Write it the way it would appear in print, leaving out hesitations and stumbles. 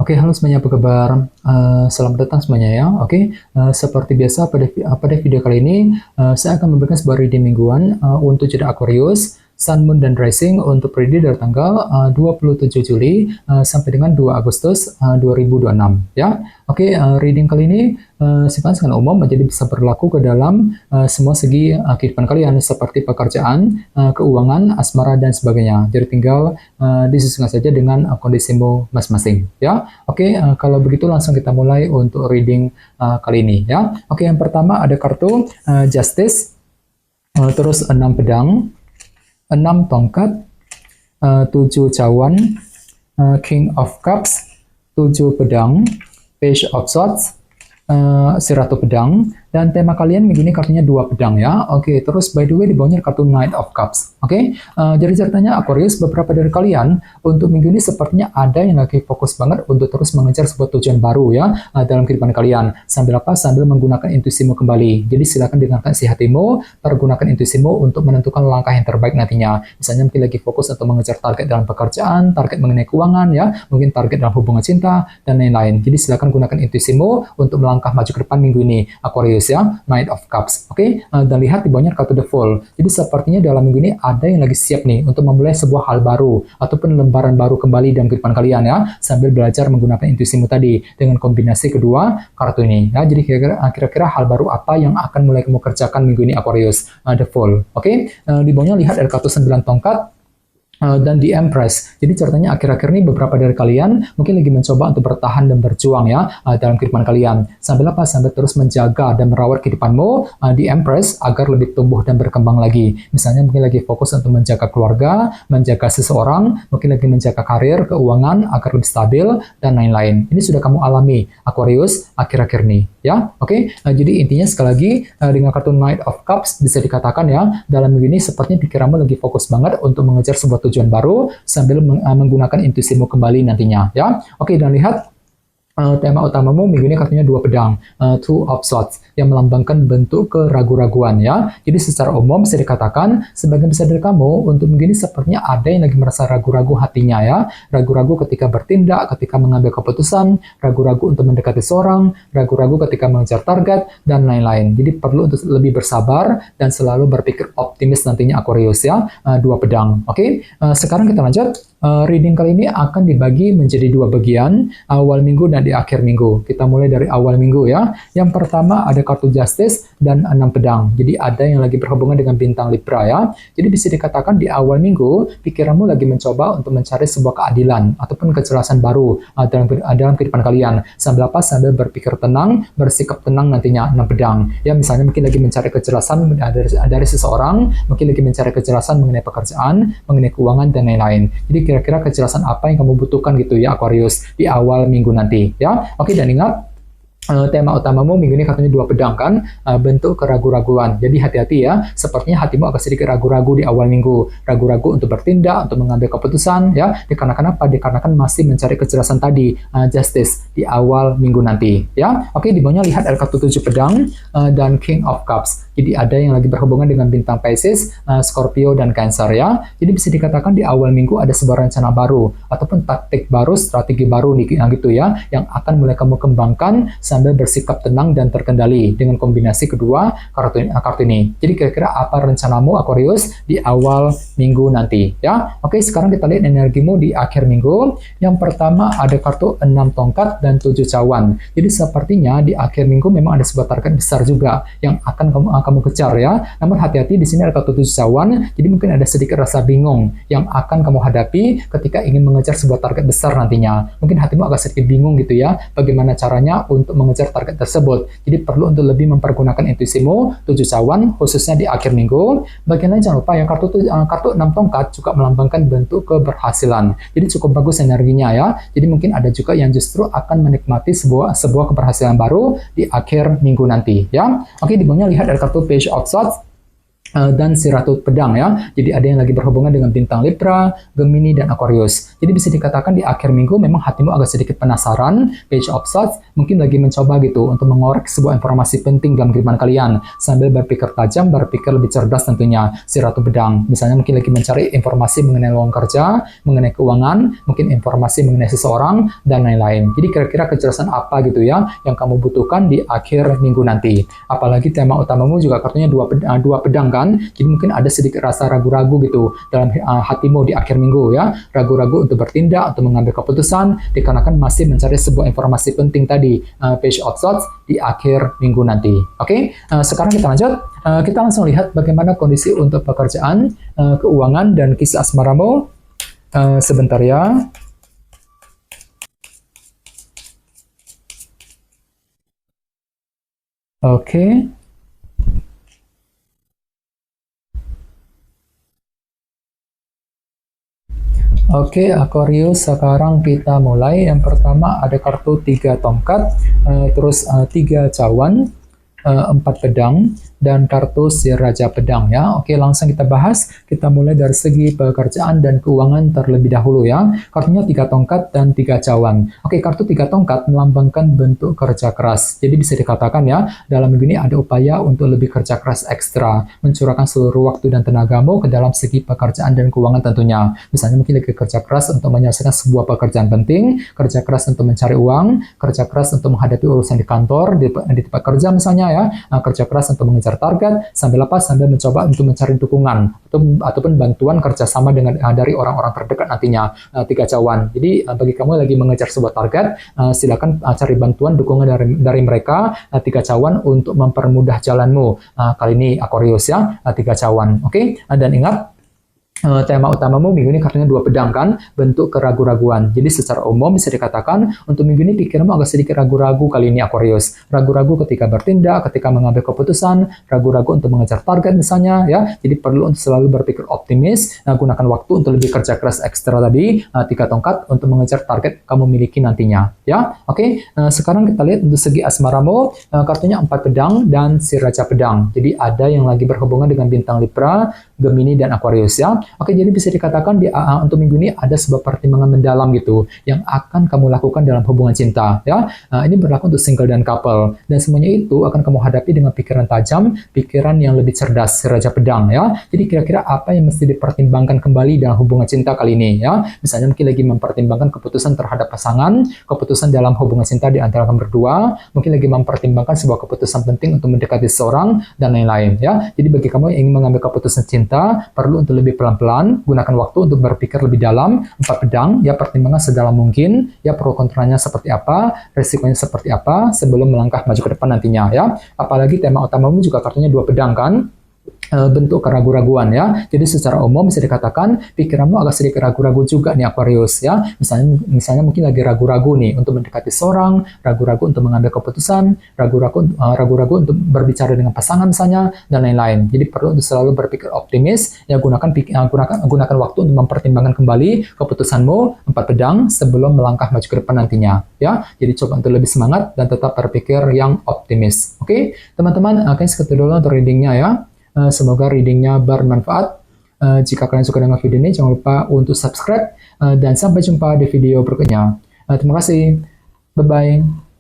Oke, halo semuanya, apa kabar? Selamat datang semuanya ya. Oke, seperti biasa pada video kali ini, saya akan memberikan sebuah reading mingguan untuk zodiak Aquarius, Sun, Moon, dan Rising untuk periode dari tanggal 27 Juli sampai dengan 2 Agustus 2026 ya. Oke, reading kali ini sifatnya sangat umum, jadi bisa berlaku ke dalam semua segi kehidupan kalian seperti pekerjaan, keuangan, asmara, dan sebagainya. Jadi tinggal disesuaikan saja dengan kondisimu masing-masing ya. Oke, kalau begitu langsung kita mulai untuk reading kali ini ya. Oke, yang pertama ada kartu Justice, terus 6 pedang, 6 tongkat, 7 cawan, King of Cups, 7 pedang, Page of Swords, si Ratu Pedang, dan tema kalian minggu ini kartunya 2 pedang ya. Oke, terus by the way di bawahnya kartu Knight of Cups. Oke, jadi ceritanya Aquarius, beberapa dari kalian untuk minggu ini sepertinya ada yang lagi fokus banget untuk terus mengejar sebuah tujuan baru ya dalam kehidupan kalian. Sambil apa? Sambil menggunakan intuisimu kembali. Jadi silakan dengarkan isi hatimu, pergunakan intuisimu untuk menentukan langkah yang terbaik nantinya. Misalnya mungkin lagi fokus atau mengejar target dalam pekerjaan, target mengenai keuangan ya, mungkin target dalam hubungan cinta dan lain-lain. Jadi silakan gunakan intuisimu untuk melangkah maju ke depan minggu ini Aquarius ya, Knight of Cups. Oke, dan lihat di bawahnya kartu The Fool. Jadi sepertinya dalam minggu ini ada yang lagi siap nih untuk memulai sebuah hal baru ataupun lembaran baru kembali dalam kehidupan kalian ya, sambil belajar menggunakan intuisimu tadi dengan kombinasi kedua kartu ini ya. Jadi kira-kira hal baru apa yang akan mulai kamu kerjakan minggu ini Aquarius? The Fool. Oke, di bawahnya lihat ada kartu 9 tongkat dan The Empress. Jadi ceritanya akhir-akhir ini beberapa dari kalian mungkin lagi mencoba untuk bertahan dan berjuang ya dalam kehidupan kalian. Sambil apa? Sambil terus menjaga dan merawat kehidupanmu The Empress agar lebih tumbuh dan berkembang lagi. Misalnya mungkin lagi fokus untuk menjaga keluarga, menjaga seseorang, mungkin lagi menjaga karir, keuangan agar lebih stabil dan lain-lain. Ini sudah kamu alami Aquarius akhir-akhir ini ya. Oke, jadi intinya sekali lagi dengan kartu Knight of Cups bisa dikatakan ya dalam minggu ini sepertinya pikiranmu lagi fokus banget untuk mengejar sebuah tujuan baru sambil menggunakan intuisimu kembali nantinya ya. Oke, dan lihat tema utamamu minggu ini kartunya 2 pedang, Two of Swords, yang melambangkan bentuk keraguan-raguan ya. Jadi secara umum bisa dikatakan sebagian besar dari kamu untuk minggu ini sepertinya ada yang lagi merasa ragu-ragu hatinya ya. Ragu-ragu ketika bertindak, ketika mengambil keputusan, ragu-ragu untuk mendekati seorang, ragu-ragu ketika mengejar target dan lain-lain. Jadi perlu untuk lebih bersabar dan selalu berpikir optimis nantinya Aquarius ya. 2 pedang. Oke, sekarang kita lanjut. Reading kali ini akan dibagi menjadi 2 bagian, awal minggu dan di akhir minggu. Kita mulai dari awal minggu ya. Yang pertama ada kartu Justice dan 6 pedang. Jadi ada yang lagi berhubungan dengan bintang Libra ya. Jadi bisa dikatakan di awal minggu pikiranmu lagi mencoba untuk mencari sebuah keadilan ataupun kejelasan baru dalam kehidupan kalian. Sambil apa? Sambil berpikir tenang, bersikap tenang nantinya 6 pedang. Ya, misalnya mungkin lagi mencari kejelasan dari seseorang, mungkin lagi mencari kejelasan mengenai pekerjaan, mengenai keuangan dan lain-lain. Jadi kira-kira kejelasan apa yang kamu butuhkan gitu ya Aquarius di awal minggu nanti ya. Oke, dan ingat tema utamamu minggu ini kartunya 2 pedang kan, bentuk keraguan-raguan. Jadi hati-hati ya, sepertinya hatimu agak sedikit ragu-ragu di awal minggu, ragu-ragu untuk bertindak, untuk mengambil keputusan ya. Dikarenakan apa? Dikarenakan masih mencari kejelasan tadi, Justice di awal minggu nanti ya. Oke, di bawahnya lihat ada kartu 7 pedang dan King of Cups. Jadi ada yang lagi berhubungan dengan bintang Pisces, Scorpio dan Cancer ya. Jadi bisa dikatakan di awal minggu ada sebuah rencana baru ataupun taktik baru, strategi baru nih gitu ya, yang akan mulai kamu kembangkan sambil bersikap tenang dan terkendali dengan kombinasi kedua kartu ini. Jadi kira-kira apa rencanamu Aquarius di awal minggu nanti ya. Oke, sekarang kita lihat energimu di akhir minggu. Yang pertama ada kartu 6 tongkat dan 7 cawan. Jadi sepertinya di akhir minggu memang ada sebuah target besar juga yang akan kamu kejar ya. Namun hati-hati, di sini ada kartu 7 cawan. Jadi mungkin ada sedikit rasa bingung yang akan kamu hadapi ketika ingin mengejar sebuah target besar nantinya. Mungkin hatimu agak sedikit bingung gitu ya, bagaimana caranya untuk mengejar target tersebut. Jadi perlu untuk lebih mempergunakan intuisimu 7 cawan khususnya di akhir minggu. Bagian lain jangan lupa yang kartu 6 tongkat juga melambangkan bentuk keberhasilan. Jadi cukup bagus energinya ya. Jadi mungkin ada juga yang justru akan menikmati sebuah keberhasilan baru di akhir minggu nanti ya. Oke, di bawahnya lihat ada kartu Page of Swords. dan si Ratu Pedang ya. Jadi ada yang lagi berhubungan dengan bintang Libra, Gemini, dan Aquarius. Jadi bisa dikatakan di akhir minggu memang hatimu agak sedikit penasaran, Page of Swords, mungkin lagi mencoba gitu untuk mengorek sebuah informasi penting dalam kehidupan kalian, sambil berpikir tajam, berpikir lebih cerdas tentunya, si Ratu Pedang. Misalnya mungkin lagi mencari informasi mengenai lowongan kerja, mengenai keuangan, mungkin informasi mengenai seseorang, dan lain-lain. Jadi kira-kira kejelasan apa gitu ya yang kamu butuhkan di akhir minggu nanti. Apalagi tema utamamu juga kartunya dua pedang kan, jadi mungkin ada sedikit rasa ragu-ragu gitu dalam hatimu di akhir minggu ya, ragu-ragu untuk bertindak atau mengambil keputusan dikarenakan masih mencari sebuah informasi penting tadi, Page of Swords di akhir minggu nanti. Oke, sekarang kita lanjut, kita langsung lihat bagaimana kondisi untuk pekerjaan, keuangan, dan kisah asmaramu. Sebentar ya. Oke. Oke, Aquarius, sekarang kita mulai. Yang pertama ada kartu 3 tongkat, terus 3 cawan, 4 pedang, dan kartu si Raja Pedang ya. Oke, langsung kita bahas. Kita mulai dari segi pekerjaan dan keuangan terlebih dahulu ya. Kartunya 3 tongkat dan 3 cawan. Oke, kartu 3 tongkat melambangkan bentuk kerja keras. Jadi bisa dikatakan ya, dalam minggu ini ada upaya untuk lebih kerja keras ekstra, mencurahkan seluruh waktu dan tenagamu ke dalam segi pekerjaan dan keuangan tentunya. Misalnya mungkin lagi kerja keras untuk menyelesaikan sebuah pekerjaan penting, kerja keras untuk mencari uang, kerja keras untuk menghadapi urusan di kantor, di tempat kerja misalnya ya, kerja keras untuk mengejar target, sambil mencoba untuk mencari dukungan ataupun bantuan kerjasama dengan dari orang-orang terdekat nantinya, 3 cawan. Jadi bagi kamu yang lagi mengejar sebuah target, silakan cari bantuan dukungan dari mereka, 3 cawan, untuk mempermudah jalanmu. Kali ini Aquarius ya, 3 cawan. Oke, dan ingat, tema utamamu minggu ini kartunya 2 pedang kan, bentuk keraguan-raguan. Jadi secara umum bisa dikatakan untuk minggu ini pikiranmu agak sedikit ragu-ragu kali ini Aquarius. Ragu-ragu ketika bertindak, ketika mengambil keputusan, ragu-ragu untuk mengejar target misalnya ya. Jadi perlu untuk selalu berpikir optimis, gunakan waktu untuk lebih kerja keras ekstra tadi, 3 tongkat, untuk mengejar target kamu miliki nantinya ya. Oke, sekarang kita lihat untuk segi asmaramu, kartunya 4 pedang dan si Raja Pedang. Jadi ada yang lagi berhubungan dengan bintang Libra, Gemini, dan Aquarius ya. Oke, jadi bisa dikatakan untuk minggu ini ada sebuah pertimbangan mendalam gitu yang akan kamu lakukan dalam hubungan cinta ya. Ini berlaku untuk single dan couple, dan semuanya itu akan kamu hadapi dengan pikiran tajam, pikiran yang lebih cerdas, Raja Pedang ya. Jadi kira-kira apa yang mesti dipertimbangkan kembali dalam hubungan cinta kali ini ya. Misalnya mungkin lagi mempertimbangkan keputusan terhadap pasangan, keputusan dalam hubungan cinta di antara kamu berdua, mungkin lagi mempertimbangkan sebuah keputusan penting untuk mendekati seseorang, dan lain-lain ya. Jadi bagi kamu yang ingin mengambil keputusan cinta, perlu untuk lebih pelan-pelan, gunakan waktu untuk berpikir lebih dalam. 4 pedang, ya, pertimbangan sedalam mungkin, ya, pro kontranya seperti apa, resikonya seperti apa, sebelum melangkah maju ke depan nantinya ya. Apalagi tema utamamu juga kartunya 2 pedang kan, bentuk keraguan-raguan ya. Jadi secara umum bisa dikatakan pikiranmu agak sedikit ragu-ragu juga nih Aquarius ya. Misalnya mungkin lagi ragu-ragu nih untuk mendekati seorang, ragu-ragu untuk mengambil keputusan, ragu-ragu untuk berbicara dengan pasangan misalnya, dan lain-lain. Jadi perlu untuk selalu berpikir optimis ya, gunakan waktu untuk mempertimbangkan kembali keputusanmu, 4 pedang, sebelum melangkah maju ke depan nantinya ya. Jadi coba untuk lebih semangat dan tetap berpikir yang optimis. Oke, teman-teman, kayaknya segitu dulu untuk readingnya ya. Semoga readingnya bermanfaat. Jika kalian suka dengan video ini, jangan lupa untuk subscribe, dan sampai jumpa di video berikutnya. Terima kasih. Bye-bye.